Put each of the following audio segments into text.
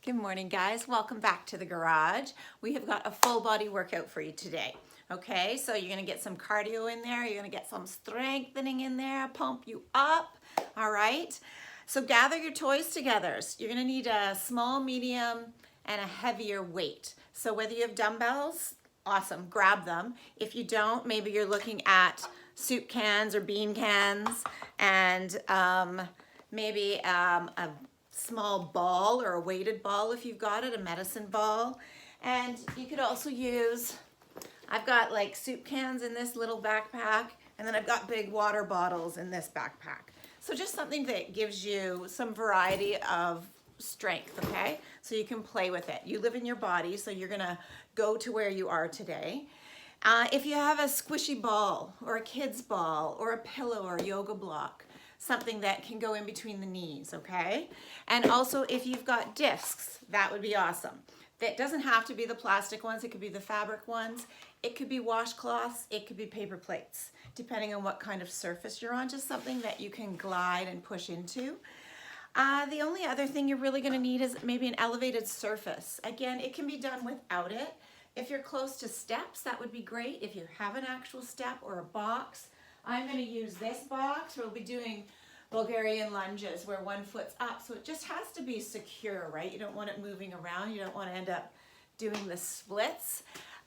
Good morning, guys. Welcome back to the garage. We have got a full body workout for you today. Okay, so you're gonna get some cardio in there. You're gonna get some strengthening in there, pump you up. All right, so gather your toys together. You're gonna need a small, medium, and a heavier weight. So whether you have dumbbells, awesome, grab them. If you don't, maybe you're looking at soup cans or bean cans and maybe a small ball or a weighted ball if you've got it, a medicine ball. And you could also use, I've got like soup cans in this little backpack, and then I've got big water bottles in this backpack. So just something that gives you some variety of strength, okay? So you can play with it. You live in your body, so you're gonna go to where you are today. If you have a squishy ball or a kid's ball or a pillow or a yoga block, something that can go in between the knees, okay? And also if you've got discs, that would be awesome. That doesn't have to be the plastic ones, it could be the fabric ones, it could be washcloths, it could be paper plates, depending on what kind of surface you're on, just something that you can glide and push into. The only other thing you're really gonna need is maybe an elevated surface. Again, it can be done without it. If you're close to steps, that would be great. If you have an actual step or a box, I'm going to use this box. We'll be doing Bulgarian lunges where one foot's up. So it just has to be secure, right? You don't want it moving around. You don't want to end up doing the splits.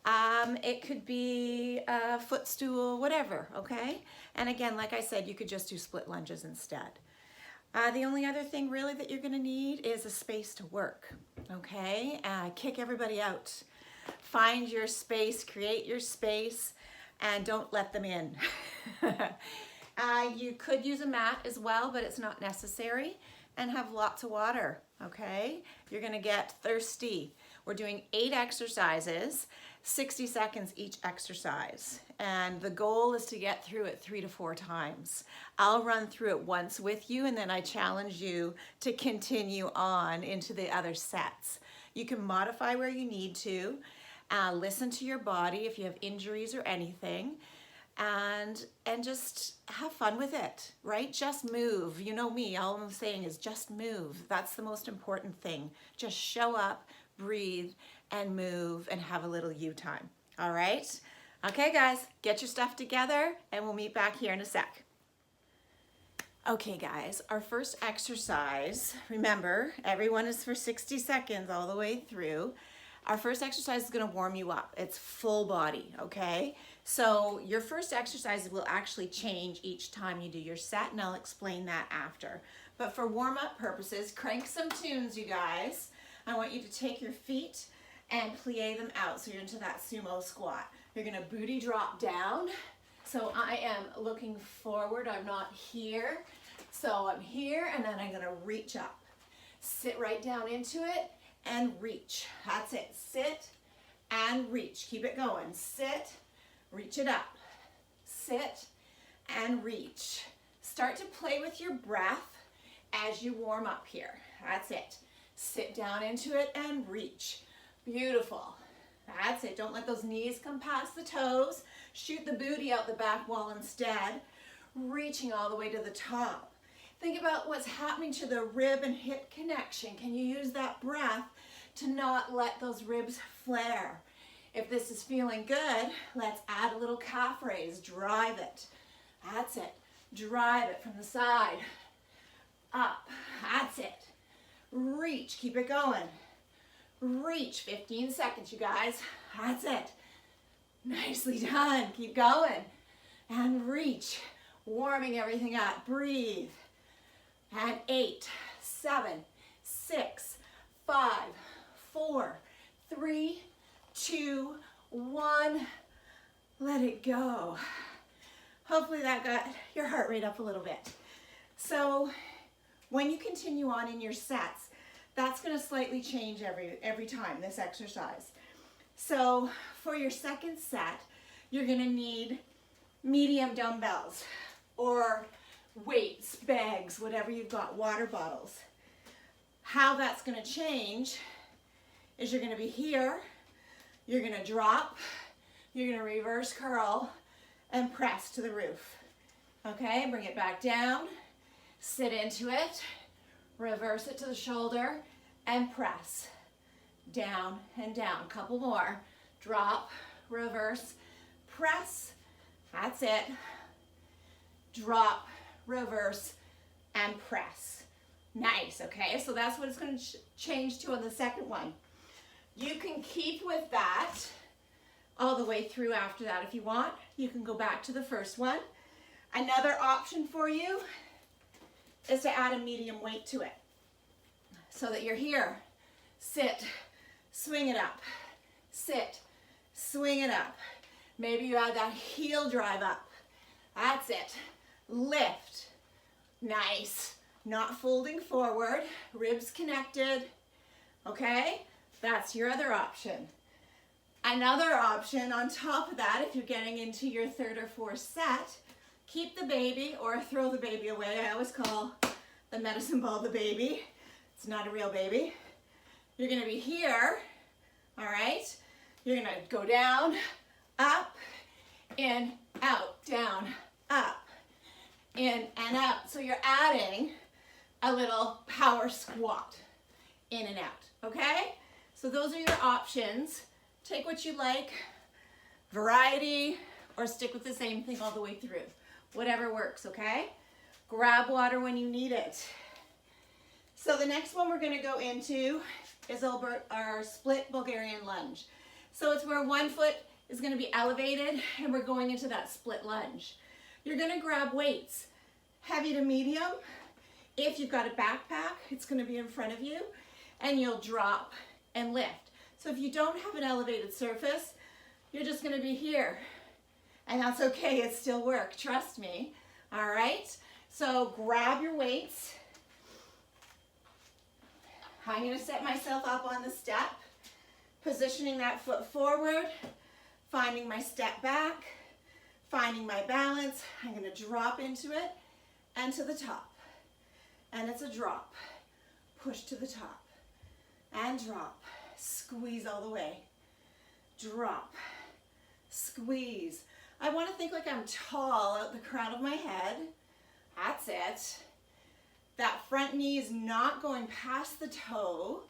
It could be a footstool, whatever, okay? And again, like I said, you could just do split lunges instead. The only other thing really that you're going to need is a space to work, okay? Kick everybody out. Find your space, create your space, and don't let them in. You could use a mat as well, but it's not necessary. And have lots of water, okay? You're gonna get thirsty. We're doing 8 exercises, 60 seconds each exercise. And the goal is to get through it 3 to 4 times. I'll run through it once with you, and then I challenge you to continue on into the other sets. You can modify where you need to. Listen to your body if you have injuries or anything, and just have fun with it, right? Just move. You know me, all I'm saying is just move. That's the most important thing. Just show up, breathe, and move, and have a little you time, all right? Okay, guys, get your stuff together, and we'll meet back here in a sec. Okay, guys, our first exercise, remember, everyone is for 60 seconds all the way through. Our first exercise is going to warm you up. It's full body, okay? So your first exercise will actually change each time you do your set, and I'll explain that after. But for warm-up purposes, crank some tunes, you guys. I want you to take your feet and plie them out so you're into that sumo squat. You're going to booty drop down. So I am looking forward. I'm not here. So I'm here, and then I'm going to reach up. Sit right down into it. And reach. That's it. Sit and reach. Keep it going. Sit, reach it up. Sit and reach. Start to play with your breath as you warm up here. That's it. Sit down into it and reach. Beautiful. That's it. Don't let those knees come past the toes. Shoot the booty out the back wall instead. Reaching all the way to the top. Think about what's happening to the rib and hip connection. Can you use that breath to not let those ribs flare? If this is feeling good, let's add a little calf raise. Drive it. That's it. Drive it from the side. Up. That's it. Reach. Keep it going. Reach. 15 seconds, you guys. That's it. Nicely done. Keep going. And reach. Warming everything up. Breathe. And 8, 7, 6, 5, 4, 3, 2, 1. Let it go. Hopefully that got your heart rate up a little bit. So when you continue on in your sets, that's going to slightly change every time, this exercise. So for your second set, you're going to need medium dumbbells or weights, bags, whatever you've got, water bottles. How that's going to change is you're going to be here, you're going to drop, you're going to reverse curl and press to the roof. Okay, bring it back down, sit into it, reverse it to the shoulder, and press. Down and down. Couple more. Drop, reverse, press. That's it. Drop, reverse, and press. Nice, okay? So that's what it's going to change to on the second one. You can keep with that all the way through after that if you want. You can go back to the first one. Another option for you is to add a medium weight to it so that you're here. Sit, swing it up. Sit, swing it up. Maybe you add that heel drive up. That's it. Lift. Nice. Not folding forward. Ribs connected. Okay? That's your other option. Another option on top of that, if you're getting into your third or fourth set, keep the baby or throw the baby away. I always call the medicine ball the baby. It's not a real baby. You're going to be here, all right? You're going to go down, up, in, out, down, up, in, and out. So you're adding a little power squat in and out, okay? So those are your options. Take what you like, variety, or stick with the same thing all the way through. Whatever works, okay? Grab water when you need it. So the next one we're gonna go into is our split Bulgarian lunge. So it's where one foot is gonna be elevated and we're going into that split lunge. You're gonna grab weights, heavy to medium. If you've got a backpack, it's gonna be in front of you and you'll drop and lift. So if you don't have an elevated surface, you're just gonna be here. And that's okay, it still works, trust me. All right, so grab your weights. I'm gonna set myself up on the step, positioning that foot forward, finding my step back, finding my balance. I'm gonna drop into it and to the top. And it's a drop, push to the top, and drop, squeeze all the way, drop, squeeze. I want to think like I'm tall out the crown of my head. That's it. That front knee is not going past the toe,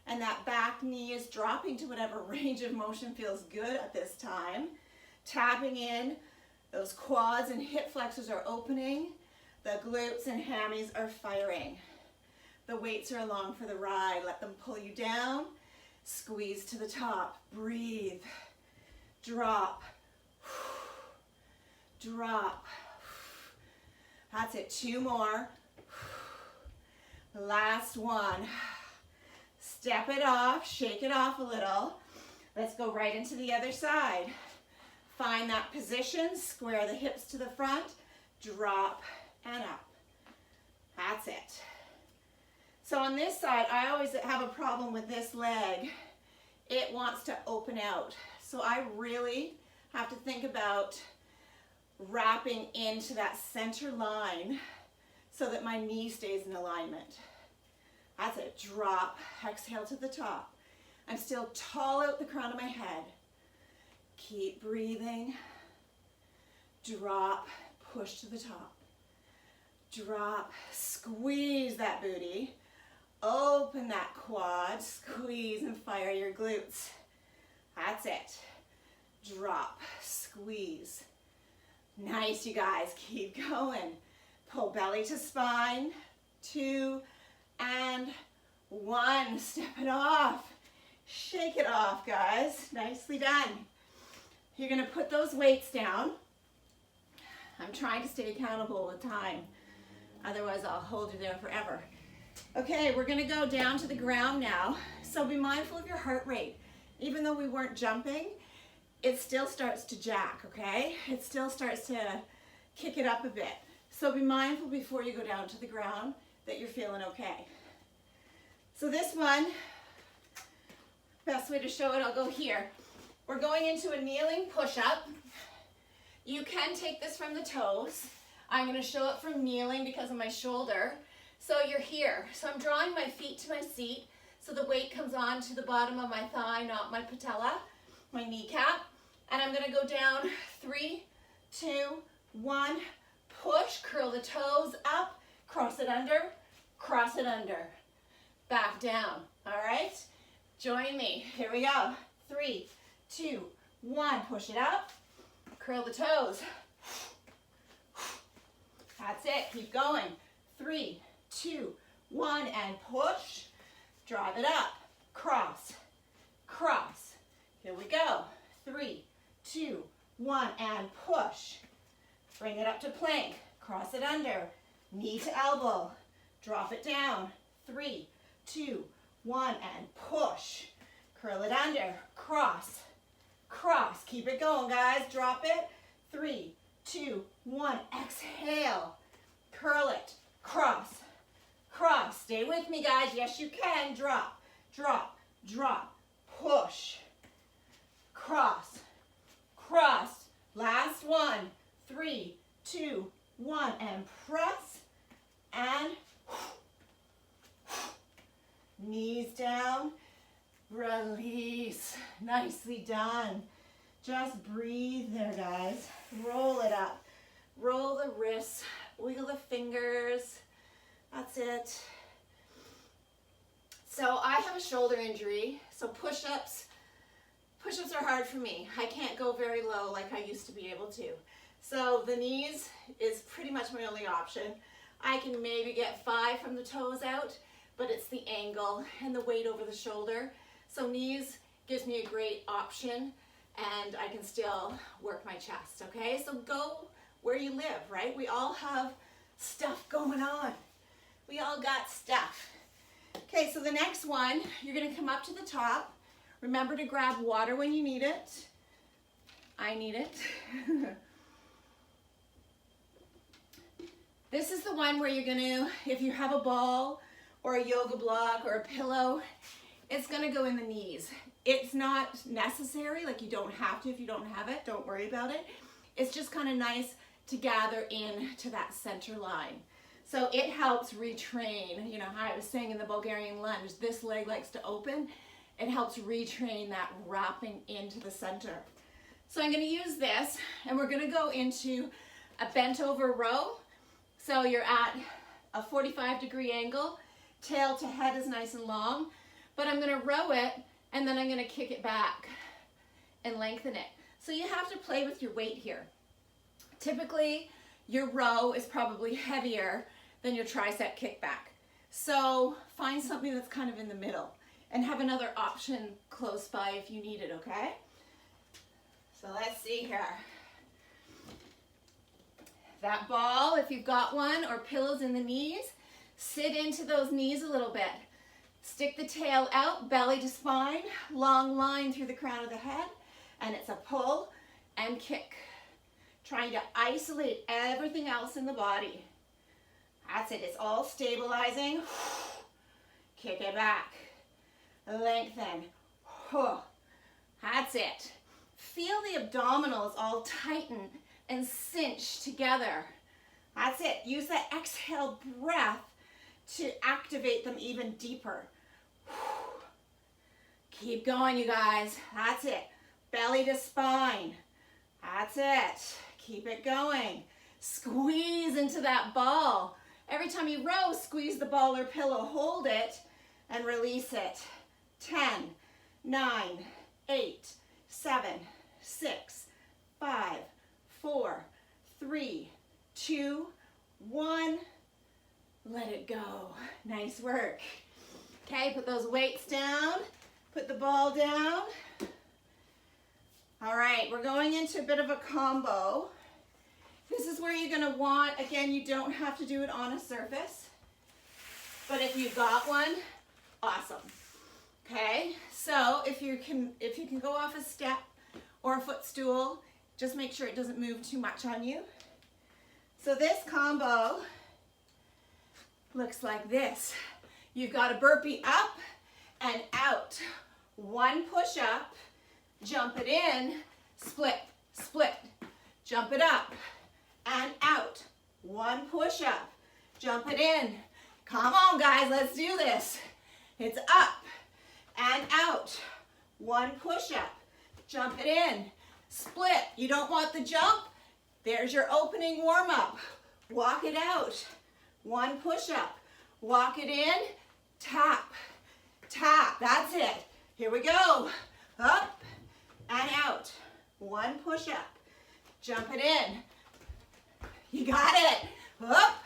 and that back knee is dropping to whatever range of motion feels good at this time. Tapping in, those quads and hip flexors are opening, the glutes and hammies are firing. The weights are along for the ride. Let them pull you down, squeeze to the top, breathe, drop, drop. That's it, 2 more. Last one. Step it off, shake it off a little. Let's go right into the other side. Find that position, square the hips to the front, drop and up. That's it. So on this side, I always have a problem with this leg. It wants to open out. So I really have to think about wrapping into that center line so that my knee stays in alignment. That's it, drop, exhale to the top. I'm still tall out the crown of my head. Keep breathing. Drop, push to the top. Drop, squeeze that booty. Open that quad, squeeze and fire your glutes. That's it. Drop, squeeze. Nice, you guys, keep going. Pull belly to spine, 2 and 1. Step it off. Shake it off, guys. Nicely done. You're gonna put those weights down. I'm trying to stay accountable with time. Otherwise, I'll hold you there forever. Okay, we're gonna go down to the ground now. So be mindful of your heart rate. Even though we weren't jumping, it still starts to jack, okay? It still starts to kick it up a bit. So be mindful before you go down to the ground that you're feeling okay. So this one, best way to show it, I'll go here. We're going into a kneeling push-up. You can take this from the toes. I'm gonna show it from kneeling because of my shoulder. So you're here. So I'm drawing my feet to my seat so the weight comes on to the bottom of my thigh, not my patella, my kneecap. And I'm gonna go down 3, 2, 1, push, curl the toes up, cross it under, back down. All right? Join me. Here we go. 3, 2, 1. Push it up. Curl the toes. That's it. Keep going. 3, 2, 1, and push. Drive it up. Cross. Cross. Here we go. 3, 2, 1, and push. Bring it up to plank. Cross it under. Knee to elbow. Drop it down. 3, 2, 1, and push. Curl it under. Cross. Cross. Keep it going, guys. Drop it. 3, 2, 1. Exhale. Curl it. Cross. Cross. Stay with me, guys. Yes, you can. Drop. Drop. Drop. Push. Cross. Cross. Last one. 3, 2, 1. And press. And knees down. Release. Nicely done. Just breathe there, guys. Roll it up. Roll the wrists. Wiggle the fingers. That's it. So I have a shoulder injury, so push-ups are hard for me. I can't go very low like I used to be able to. So the knees is pretty much my only option. I can maybe get 5 from the toes out, but it's the angle and the weight over the shoulder. So knees gives me a great option, and I can still work my chest, okay? So go where you live, right? We all have stuff going on. We all got stuff. Okay, so the next one, you're gonna come up to the top. Remember to grab water when you need it. I need it. This is the one where you're gonna, if you have a ball or a yoga block or a pillow, it's gonna go in the knees. It's not necessary, like you don't have to if you don't have it, don't worry about it. It's just kind of nice to gather in to that center line. So it helps retrain, you know, how I was saying in the Bulgarian lunge, this leg likes to open. It helps retrain that wrapping into the center. So I'm gonna use this, and we're gonna go into a bent over row. So you're at a 45-degree angle, tail to head is nice and long, but I'm gonna row it, and then I'm gonna kick it back and lengthen it. So you have to play with your weight here. Typically, your row is probably heavier than your tricep kickback. So find something that's kind of in the middle and have another option close by if you need it, okay? So let's see here. That ball, if you've got one, or pillows in the knees, sit into those knees a little bit. Stick the tail out, belly to spine, long line through the crown of the head, and it's a pull and kick. Trying to isolate everything else in the body. That's it, it's all stabilizing. Kick it back. Lengthen. That's it. Feel the abdominals all tighten and cinch together. That's it. Use that exhale breath to activate them even deeper. Keep going, you guys. That's it. Belly to spine. That's it. Keep it going. Squeeze into that ball. Every time you row, squeeze the ball or pillow. Hold it and release it. 10, 9, 8, 7, 6, 5, 4, 3, 2, 1. Let it go. Nice work. Okay, put those weights down. Put the ball down. All right, we're going into a bit of a combo. This is where you're gonna want, again, you don't have to do it on a surface, but if you've got one, awesome. Okay, so if you can go off a step or a footstool, just make sure it doesn't move too much on you. So this combo looks like this. You've got a burpee up and out. One push up, jump it in, split, split, jump it up and out. One push up, jump it in. Come on, guys, let's do this. It's up and out. One push up, jump it in, split. You don't want the jump? There's your opening warm up. Walk it out. One push up, walk it in, tap, tap. That's it. Here we go. Up and out. One push up. Jump it in. You got it. Up,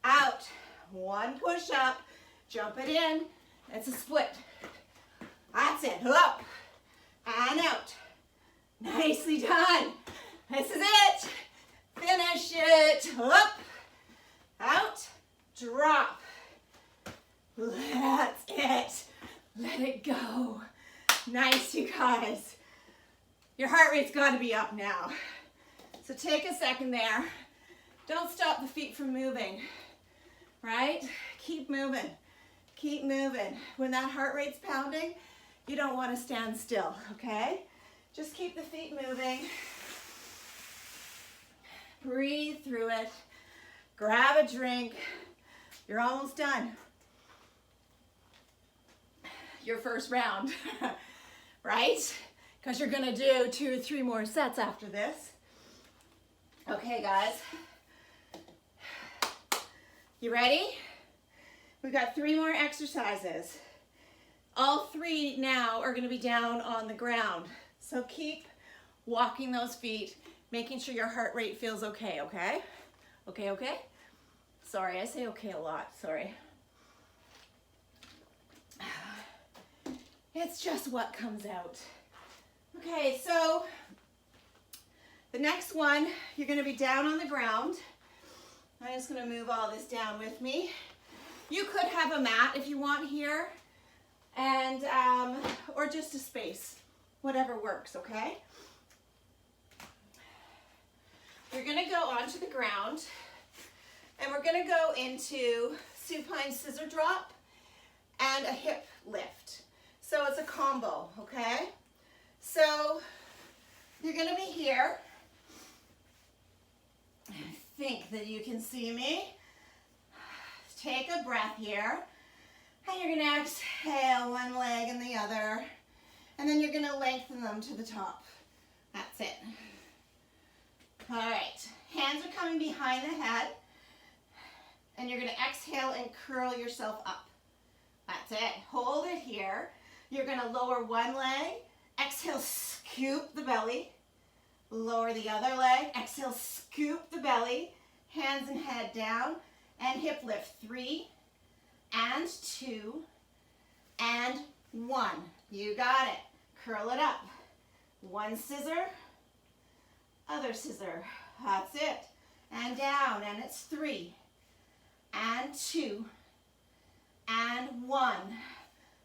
out. One push up. Jump it in. It's a split. That's it. Up and out. Nicely done. This is it. Finish it. Up, out, drop. That's it. Let it go. Nice, you guys. Your heart rate's got to be up now. So take a second there. Don't stop the feet from moving, right? Keep moving. Keep moving. When that heart rate's pounding, you don't want to stand still, okay? Just keep the feet moving. Breathe through it. Grab a drink. You're almost done. Your first round, right? Because you're gonna do 2 or 3 more sets after this. Okay, guys. You ready? We've got 3 more exercises. All 3 now are gonna be down on the ground. So keep walking those feet, making sure your heart rate feels okay, okay? Okay, okay? Sorry, I say okay a lot, sorry. It's just what comes out. Okay, so the next one, you're gonna be down on the ground. I'm just gonna move all this down with me. You could have a mat if you want here, and or just a space, whatever works, okay? You're gonna go onto the ground, and we're gonna go into supine scissor drop and a hip lift. So it's a combo, okay? So you're gonna be here. I think that you can see me. Take a breath here. And you're gonna exhale one leg and the other. And then you're gonna lengthen them to the top. That's it. All right, hands are coming behind the head. And you're gonna exhale and curl yourself up. That's it, hold it here. You're gonna lower one leg, exhale, scoop the belly. Lower the other leg, exhale, scoop the belly. Hands and head down, and hip lift. 3, and 2, and 1. You got it. Curl it up. One scissor, other scissor. That's it. And down, and it's 3, and 2, and 1.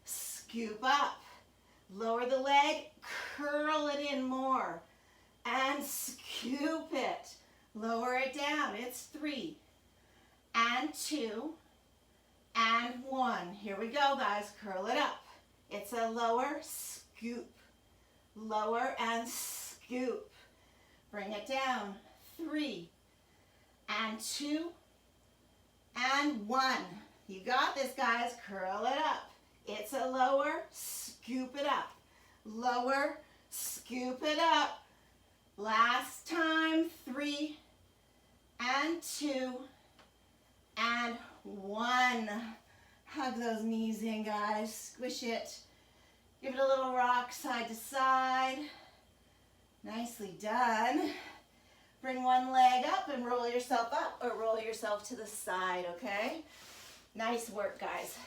Scoop up. Lower the leg, curl it in more, and scoop it. Lower it down. It's 3, and 2, and 1. Here we go, guys. Curl it up. It's a lower scoop. Lower and scoop. Bring it down. 3, and 2, and 1. You got this, guys. Curl it up. It's a lower, scoop it up. Lower, scoop it up. Last time. 3, and 2, and 1. Hug those knees in, guys. Squish it. Give it a little rock side to side. Nicely done. Bring one leg up and roll yourself up, or roll yourself to the side, okay? Nice work, guys.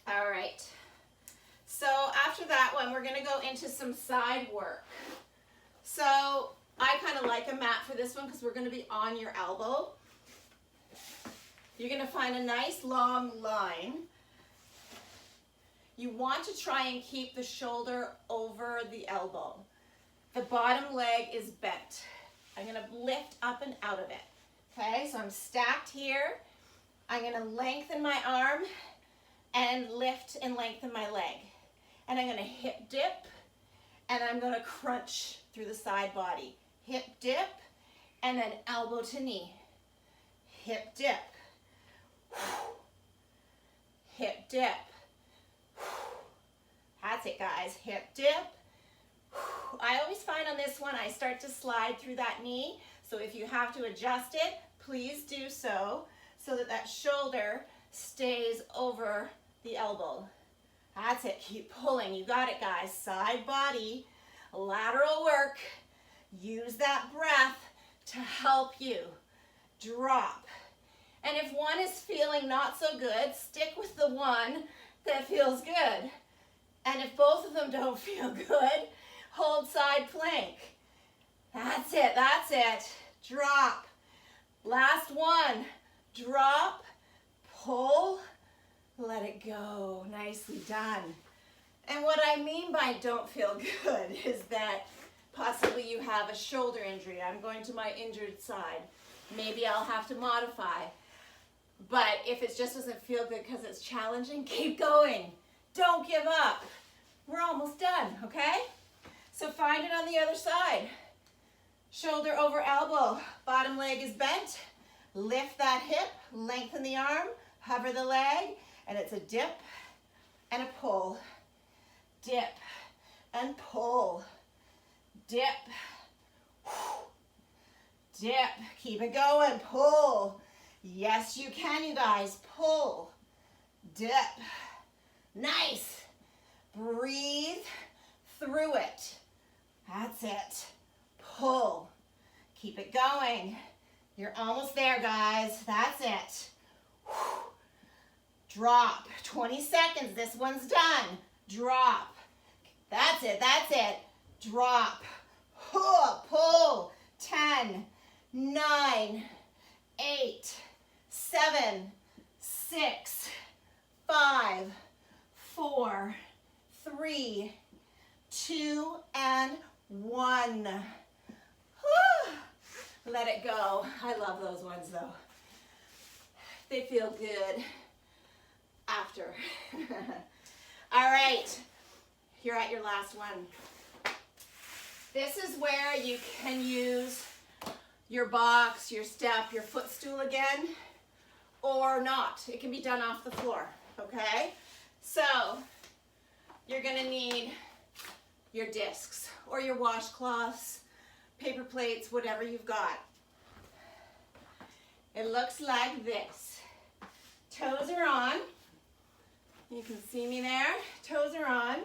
All right. So after that one, we're gonna go into some side work. So I kind of like a mat for this one because we're gonna be on your elbow. You're gonna find a nice long line. You want to try and keep the shoulder over the elbow. The bottom leg is bent. I'm gonna lift up and out of it. Okay, so I'm stacked here. I'm gonna lengthen my arm and lift and lengthen my leg. And I'm gonna hip dip, and I'm gonna crunch through the side body. Hip dip, and then elbow to knee. Hip dip. Hip dip. That's it, guys. Hip dip. I always find on this one, I start to slide through that knee. So if you have to adjust it, please do so that that shoulder stays over the elbow. That's it, keep pulling. You got it, guys. Side body, lateral work. Use that breath to help you. Drop. And if one is feeling not so good, stick with the one that feels good. And if both of them don't feel good, hold side plank. That's it, that's it. Drop. Last one. Drop, pull, let it go. Nicely done. And what I mean by don't feel good is that possibly you have a shoulder injury. I'm going to my injured side. Maybe I'll have to modify. But if it just doesn't feel good because it's challenging, keep going. Don't give up. We're almost done, okay? So find it on the other side. Shoulder over elbow. Bottom leg is bent. Lift that hip, lengthen the arm, hover the leg, and it's a dip and a pull. Dip and pull. Dip. Dip. Keep it going. Pull. Yes, you can, you guys. Pull. Dip. Nice. Breathe through it. That's it. Pull. Keep it going. You're almost there, guys. That's it. Drop. 20 seconds. This one's done. Drop. That's it. That's it. Drop. Pull. Pull. 10, 9, 8, 7, 6, 5, 4, 3, 2, and 1. Let it go. I love those ones though. They feel good after. All right, you're at your last one. This is where you can use your box, your step, your footstool again, or not. It can be done off the floor, okay? So you're gonna need your discs or your washcloths, paper plates, whatever you've got. It looks like this. Toes are on. You can see me there. Toes are on.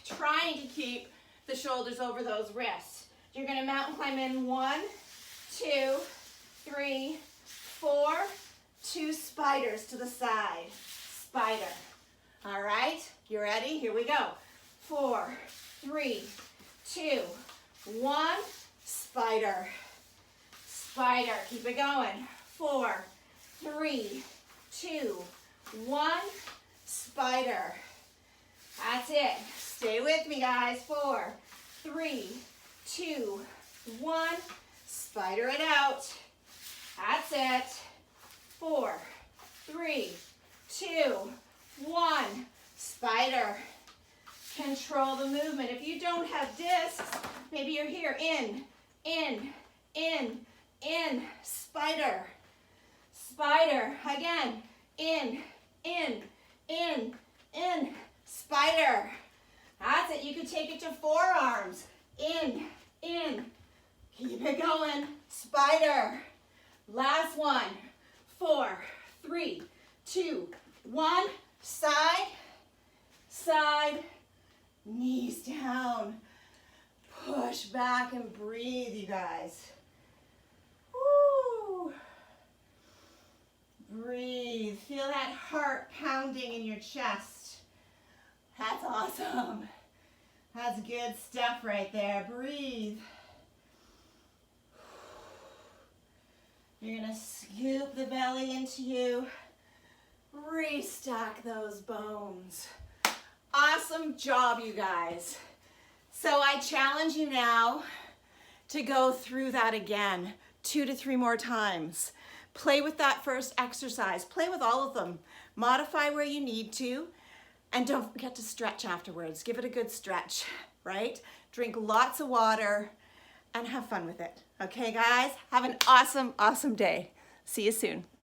Trying to keep the shoulders over those wrists. You're going to mountain climb in 1, 2, 3, 4, 2 spiders to the side. Spider. All right, you ready? Here we go. 4, 3, 2, 1, spider. Spider. Keep it going. 4, 3, 2, 1, spider. That's it. Stay with me, guys. 4, 3, 2, 1, spider it out. That's it. 4, 3, 2, 1, spider. Control the movement. If you don't have discs, maybe you're here. In, spider. Spider. Again. In, spider. That's it. You could take it to forearms. In. Keep it going. Spider. Last one. 4, 3, 2, 1. Side. Knees down. Push back and breathe, you guys. Woo. Breathe. Feel that heart pounding in your chest. That's awesome. That's good stuff right there. Breathe. You're going to scoop the belly into you. Restack those bones. Awesome job, you guys. So I challenge you now to go through that again 2 to 3 more times. Play with that first exercise. Play with all of them. Modify where you need to. And don't forget to stretch afterwards. Give it a good stretch, right? Drink lots of water and have fun with it. Okay, guys? Have an awesome, awesome day. See you soon.